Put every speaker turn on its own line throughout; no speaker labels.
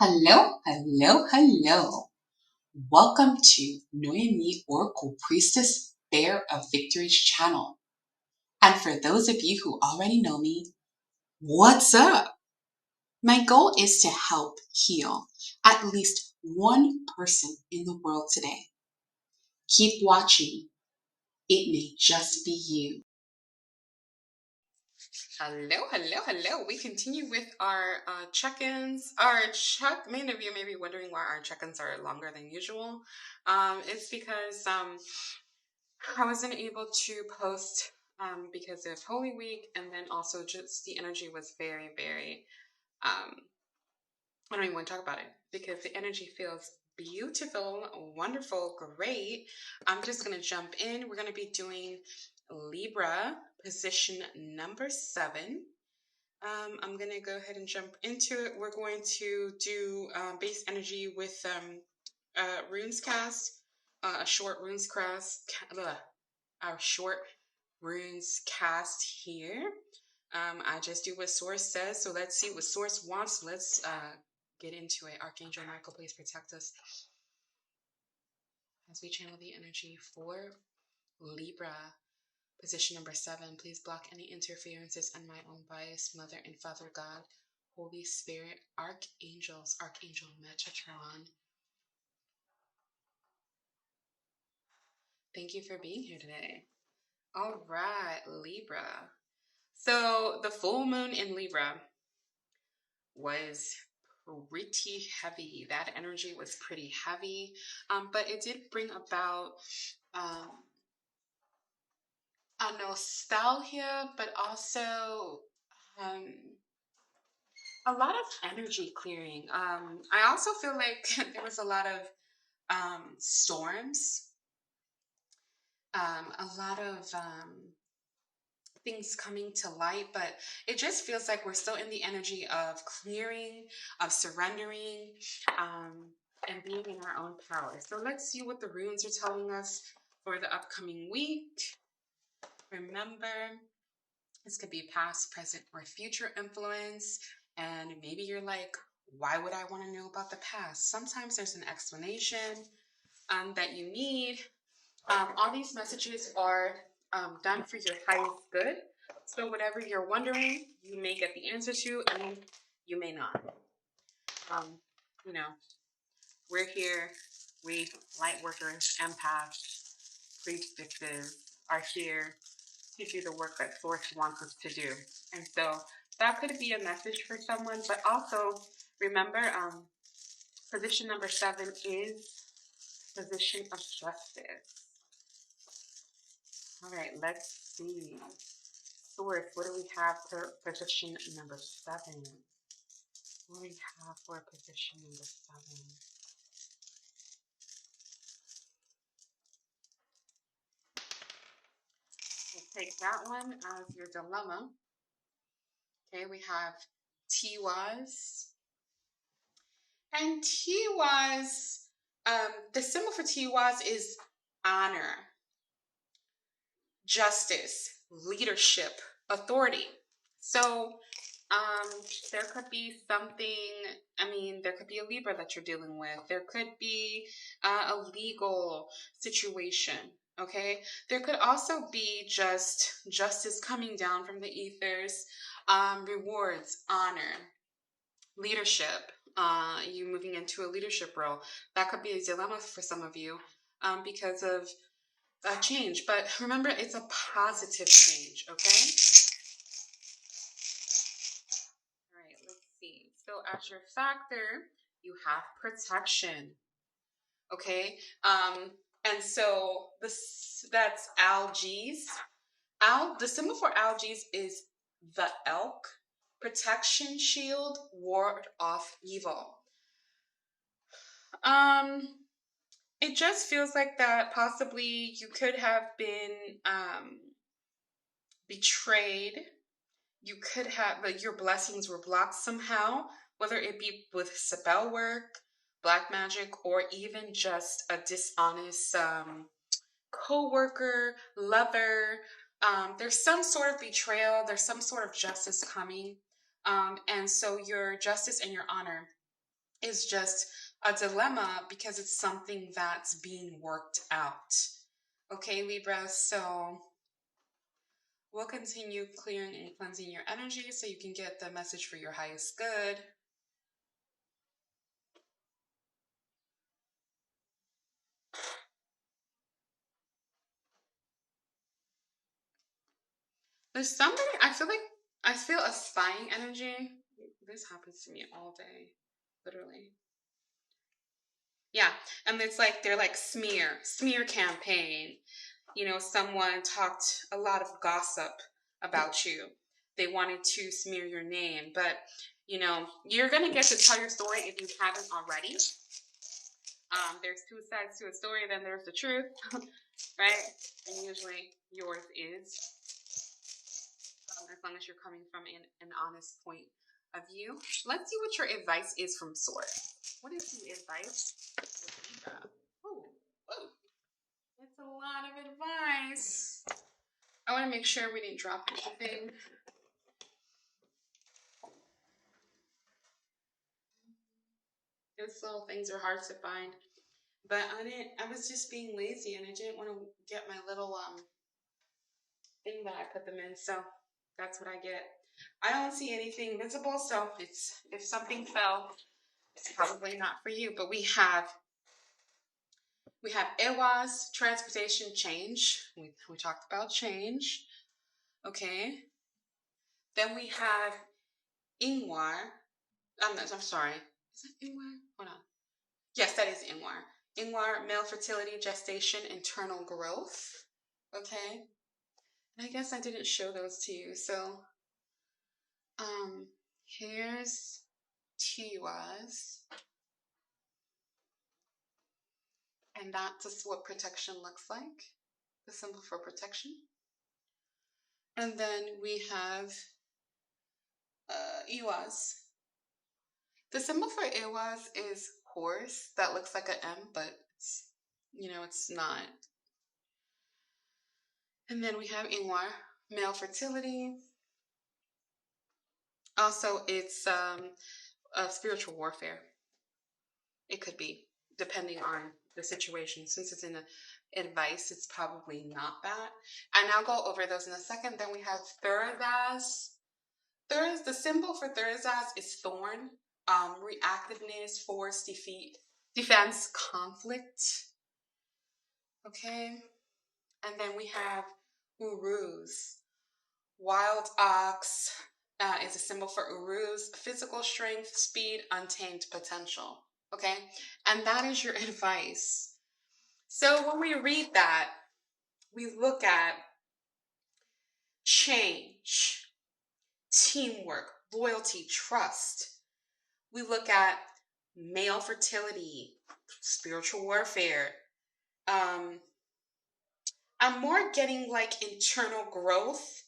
Hello, hello, hello. Welcome to Noemi Oracle Priestess Bear of Victory's channel. And for those of you who already know me, what's up? My goal is to help heal at least one person in the world today. Keep watching. It may just be you. Hello, hello, hello. We continue with our check-ins. Many of you may be wondering why our check-ins are longer than usual. It's because I wasn't able to post because of Holy Week, and then also just the energy was very, very. I don't even want to talk about it because the energy feels beautiful, wonderful, great. I'm just going to jump in. We're going to be doing Libra position number 7. I'm going to go ahead and jump into it. We're going to do base energy with runes cast, a short runes cast, our short runes cast here. I just do what Source says, so let's see what Source wants. Let's get into it. Archangel Michael, please protect us as we channel the energy for Libra. Position number 7, please block any interferences and my own bias, Mother and Father God, Holy Spirit, Archangels, Archangel Metatron. Thank you for being here today. All right, Libra. So the full moon in Libra was pretty heavy. That energy was pretty heavy, but it did bring about a nostalgia, but also a lot of energy clearing. I also feel like there was a lot of storms, a lot of things coming to light, but it just feels like we're still in the energy of clearing, of surrendering, and being in our own power. So let's see what the runes are telling us for the upcoming week. Remember, this could be past, present, or future influence. And maybe you're like, why would I want to know about the past? Sometimes there's an explanation that you need. All these messages are done for your highest good. So whatever you're wondering, you may get the answer to, and you may not. You know, we're here. We, light workers, empaths, priestesses, are here to do the work that Source wants us to do. And so that could be a message for someone, but also remember, position number 7 is position of justice. All right, let's see. Source, what do we have for position number 7? What do we have for position number 7? We'll take that one as your dilemma. Okay, we have Tiwaz. And Tiwaz, the symbol for Tiwaz is honor, justice, leadership, authority. So there could be something, there could be a Libra that you're dealing with. There could be a legal situation, okay? There could also be just justice coming down from the ethers, rewards, honor, leadership, you moving into a leadership role. That could be a dilemma for some of you because of change. But remember, it's a positive change, okay? All right, let's see. So as your factor, you have protection, okay? And so that's algaes. The symbol for algaes is the elk. Protection shield, ward off evil. It just feels like that possibly you could have been betrayed. You could have, like, your blessings were blocked somehow, whether it be with spell work, black magic, or even just a dishonest co-worker, lover. There's some sort of betrayal. There's some sort of justice coming. And so your justice and your honor is just a dilemma because it's something that's being worked out. Okay, Libra, so we'll continue clearing and cleansing your energy so you can get the message for your highest good. There's somebody, I feel a spying energy. This happens to me all day, literally. Yeah, and it's like they're like smear campaign. You know, someone talked a lot of gossip about you. They wanted to smear your name, but you know, you're gonna get to tell your story if you haven't already. There's two sides to a story, then there's the truth, right? And usually yours is, as long as you're coming from an honest point of view. Let's see what your advice is from Source. What is the advice? Oh, oh, it's a lot of advice. I want to make sure we didn't drop anything. Those little things are hard to find. But I was just being lazy and I didn't want to get my little thing that I put them in. So that's what I get. I don't see anything visible, so if something fell, it's probably not for you. But we have EWA's transportation change. We talked about change. Okay. Then we have Ingwar. I'm sorry. Is that Ingwar? Hold on. Yes, that is Ingwar. Ingwar, male fertility, gestation, internal growth. Okay. And I guess I didn't show those to you. So, here's Tiwa's. And that's what protection looks like. The symbol for protection. And then we have Iwas. The symbol for Iwas is horse. That looks like an M, but it's not. And then we have Ingwar, male fertility. Also, it's a spiritual warfare. It could be, depending on the situation. Since it's in advice, it's probably not that. And I'll go over those in a second. Then we have Thursaz. The symbol for Thursaz is thorn. Reactiveness, force, defense, conflict. Okay. And then we have Uruz. Wild ox is a symbol for Uruz, physical strength, speed, untamed potential. Okay? And that is your advice. So when we read that, we look at change, teamwork, loyalty, trust. We look at male fertility, spiritual warfare. I'm more getting like internal growth,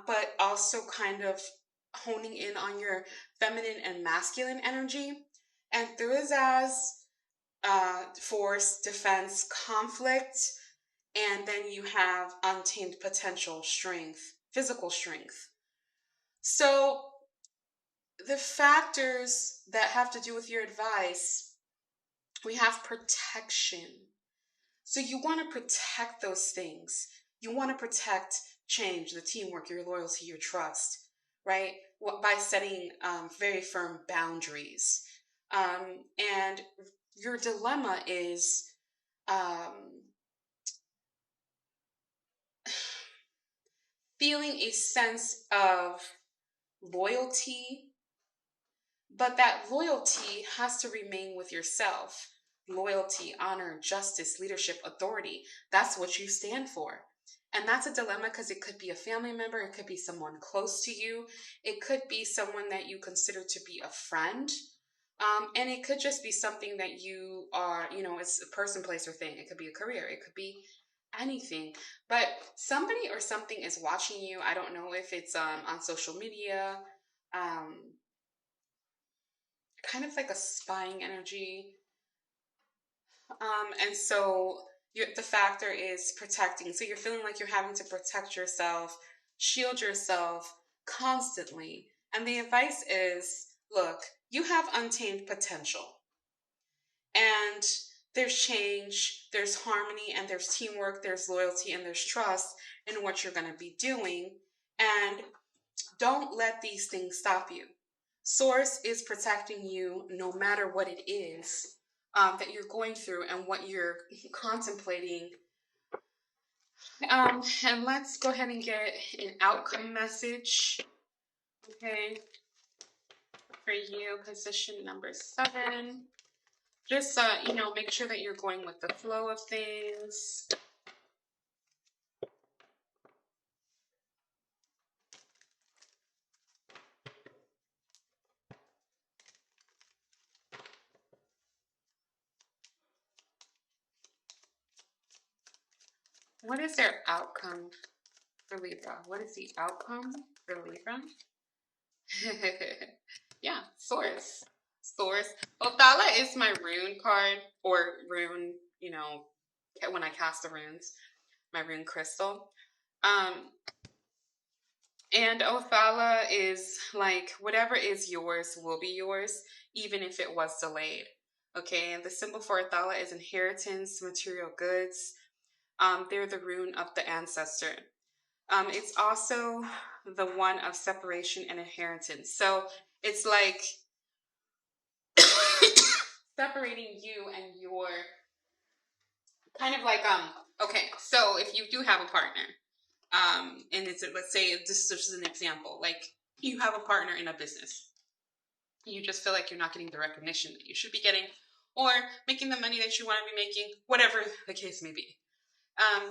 but also kind of honing in on your feminine and masculine energy. And through his as force, defense, conflict, and then you have untamed potential, strength, physical strength. So the factors that have to do with your advice, we have protection. So you want to protect those things. You want to protect change, the teamwork, your loyalty, your trust, right? By setting very firm boundaries. And your dilemma is feeling a sense of loyalty, but that loyalty has to remain with yourself. Loyalty, honor, justice, leadership, authority. That's what you stand for. And that's a dilemma because it could be a family member, it could be someone close to you, it could be someone that you consider to be a friend. And it could just be something that you are, it's a person, place, or thing. It could be a career, it could be anything. But somebody or something is watching you. I don't know if it's on social media, kind of like a spying energy. And so the factor is protecting. So you're feeling like you're having to protect yourself, shield yourself constantly. And the advice is look, you have untamed potential. And there's change, there's harmony, and there's teamwork, there's loyalty, and there's trust in what you're going to be doing. And don't let these things stop you. Source is protecting you no matter what it is that you're going through and what you're contemplating. And let's go ahead and get an outcome message. Okay. For you, position number 7. Just, make sure that you're going with the flow of things. What is their outcome for Libra? What is the outcome for Libra? Yeah, Source. Source. Othala is my rune card, or rune, when I cast the runes, my rune crystal. And Othala is like, whatever is yours will be yours, even if it was delayed. Okay, and the symbol for Othala is inheritance, material goods. They're the rune of the ancestor. It's also the one of separation and inheritance. So it's like separating you and your kind of like, okay, so if you do have a partner, and it's, let's say this is just an example, like you have a partner in a business, you just feel like you're not getting the recognition that you should be getting, or making the money that you want to be making, whatever the case may be.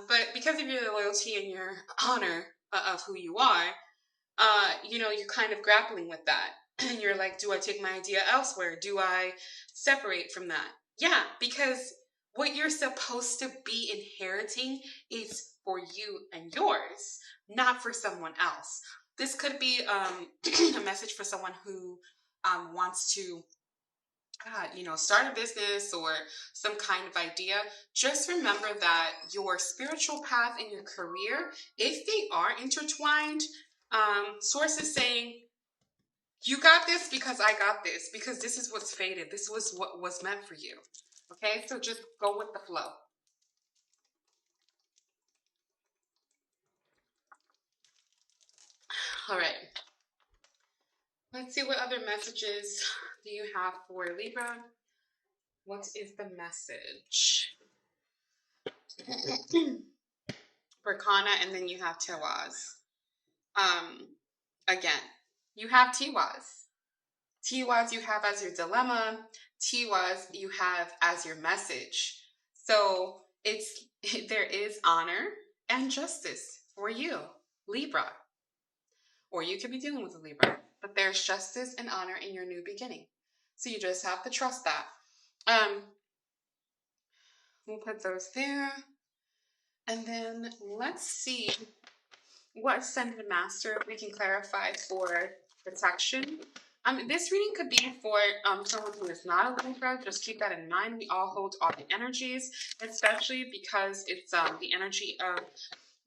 But because of your loyalty and your honor of who you are, you're kind of grappling with that. And you're like, do I take my idea elsewhere? Do I separate from that? Yeah, because what you're supposed to be inheriting is for you and yours, not for someone else. This could be a message for someone who wants to start a business or some kind of idea. Just remember that your spiritual path and your career, if they are intertwined, Source is saying, you got this because I got this, because this is what's fated. This was what was meant for you. Okay, so just go with the flow. All right. Let's see, what other messages do you have for Libra? What is the message? For Kana, and then you have Tawaz. Again, you have Tiwaz. Tiwaz you have as your dilemma. Tiwaz you have as your message. So there is honor and justice for you, Libra. Or you could be dealing with a Libra. But there's justice and honor in your new beginning. So you just have to trust that. We'll put those there. And then let's see what Ascended Master we can clarify for protection. This reading could be for someone who is not a Libra. Just keep that in mind. We all hold all the energies, especially because it's the energy of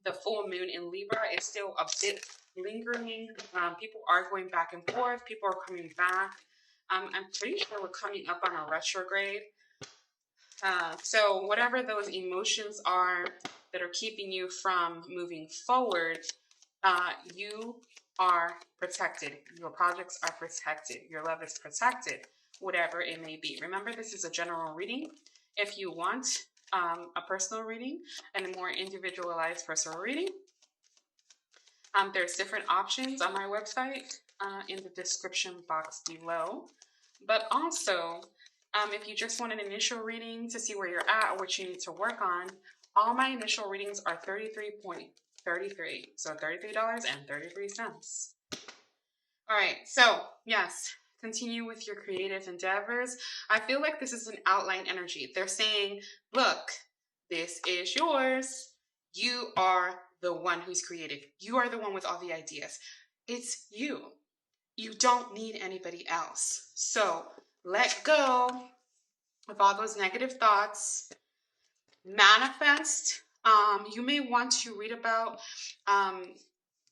the full moon in Libra is still a bit lingering. People are going back and forth. People are coming back. I'm pretty sure we're coming up on a retrograde. So whatever those emotions are that are keeping you from moving forward, you are protected. Your projects are protected. Your love is protected, whatever it may be. Remember, this is a general reading. If you want a personal reading and a more individualized personal reading, there's different options on my website in the description box below. But also, if you just want an initial reading to see where you're at or what you need to work on, all my initial readings are $33.33. So $33.33. All right. So yes, continue with your creative endeavors. I feel like this is an outline energy. They're saying, look, this is yours. You are the one who's creative. You are the one with all the ideas. It's you. You don't need anybody else. So let go of all those negative thoughts. Manifest. You may want to read about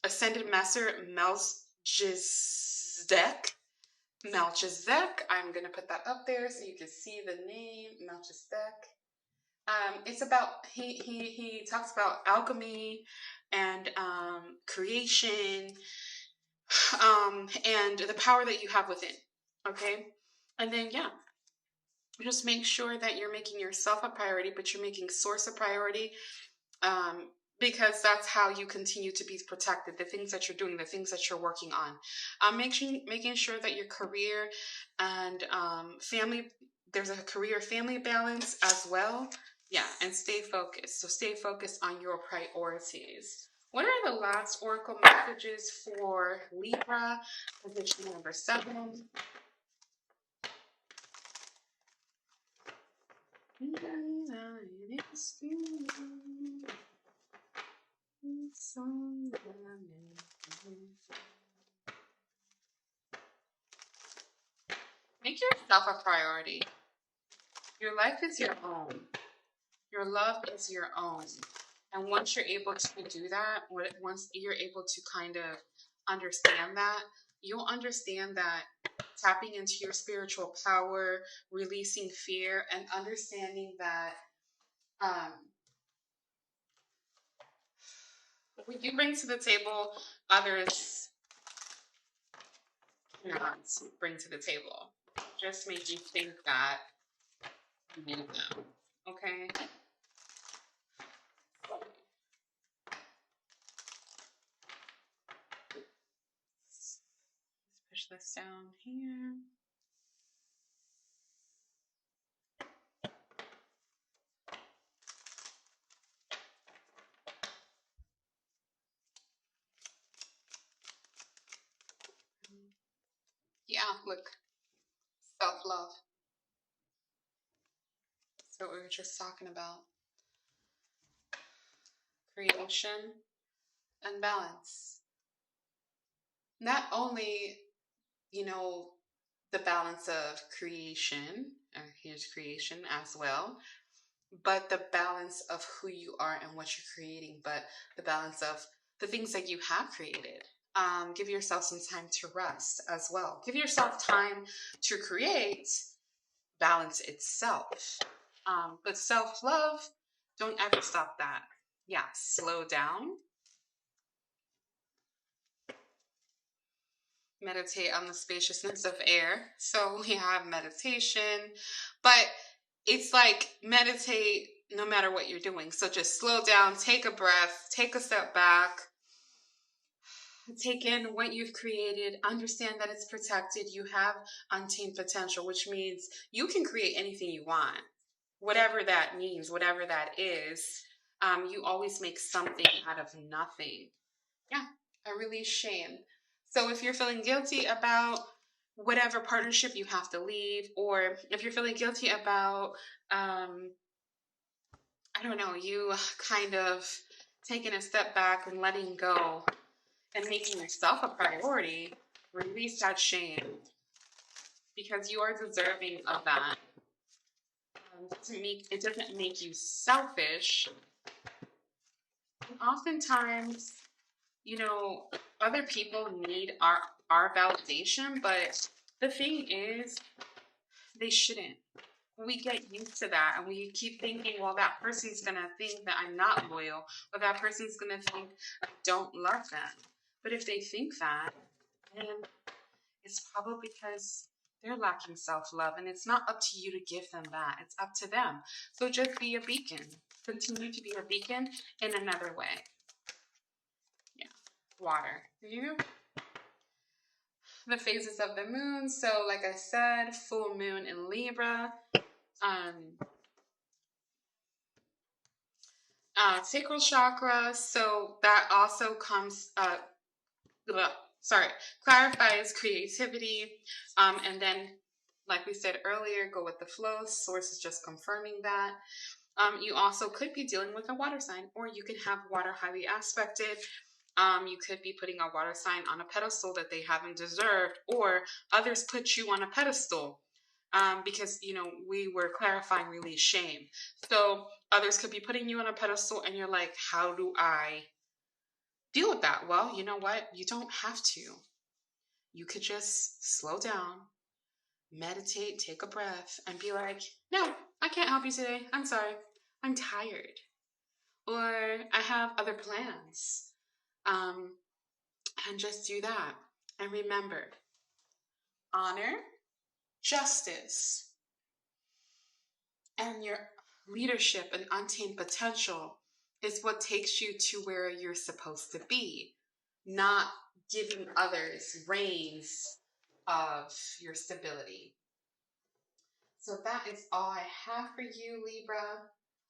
Ascended Master Melchizedek. Melchizedek. I'm going to put that up there so you can see the name Melchizedek. It's about he talks about alchemy and creation, and the power that you have within. Okay, and then yeah, just make sure that you're making yourself a priority, but you're making source a priority, um, because that's how you continue to be protected. The things that you're doing, the things that you're working on, making sure that your career and family, there's a career family balance as well. Yeah, and stay focused. So stay focused on your priorities. What are the last oracle messages for Libra, position number 7? Make yourself a priority. Your life is your own. Your love is your own. And once you're able to do that, once you're able to kind of understand that, you'll understand that tapping into your spiritual power, releasing fear, and understanding that what you bring to the table, others cannot bring to the table. Just make you think that you need them. Okay? Let's push this down here. Yeah, look, self-love. So we were just talking about creation and balance. Not only, the balance of creation, here's creation as well, but the balance of who you are and what you're creating, but the balance of the things that you have created. Give yourself some time to rest as well. Give yourself time to create balance itself. But self-love, don't ever stop that. Yeah, slow down. Meditate on the spaciousness of air. So we have meditation, but it's like meditate no matter what you're doing. So just slow down, take a breath, take a step back, take in what you've created, understand that it's protected. You have untamed potential, which means you can create anything you want, whatever that means, whatever that is. You always make something out of nothing. Yeah, I release shame. So if you're feeling guilty about whatever partnership you have to leave, or if you're feeling guilty about, I don't know, you kind of taking a step back and letting go and making yourself a priority, release that shame because you are deserving of that. It doesn't make you selfish. And oftentimes, other people need our validation, but the thing is, they shouldn't. We get used to that and we keep thinking, well, that person's going to think that I'm not loyal, or that person's going to think I don't love them. But if they think that, then it's probably because they're lacking self-love, and it's not up to you to give them that. It's up to them. So just be a beacon. Continue to be a beacon in another way. Yeah. Water. The phases of the moon. So like I said, full moon in Libra. Sacral chakra. So that also comes, clarifies creativity. And then, like we said earlier, go with the flow. Source is just confirming that. You also could be dealing with a water sign, or you can have water highly aspected. You could be putting a water sign on a pedestal that they haven't deserved, or others put you on a pedestal because, we were clarifying release shame. So others could be putting you on a pedestal and you're like, how do I deal with that? Well, you know what? You don't have to. you could just slow down, meditate, take a breath, and be like, no, I can't help you today. I'm sorry. I'm tired. Or I have other plans. Um, and just do that. And remember, honor, justice, and your leadership and untamed potential is what takes you to where you're supposed to be, not giving others reins of your stability. So that is all I have for you, Libra.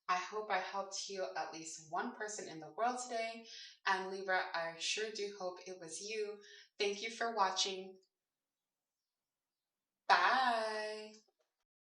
I hope I helped heal at least one person in the world today. And Libra, I sure do hope it was you. Thank you for watching. Bye.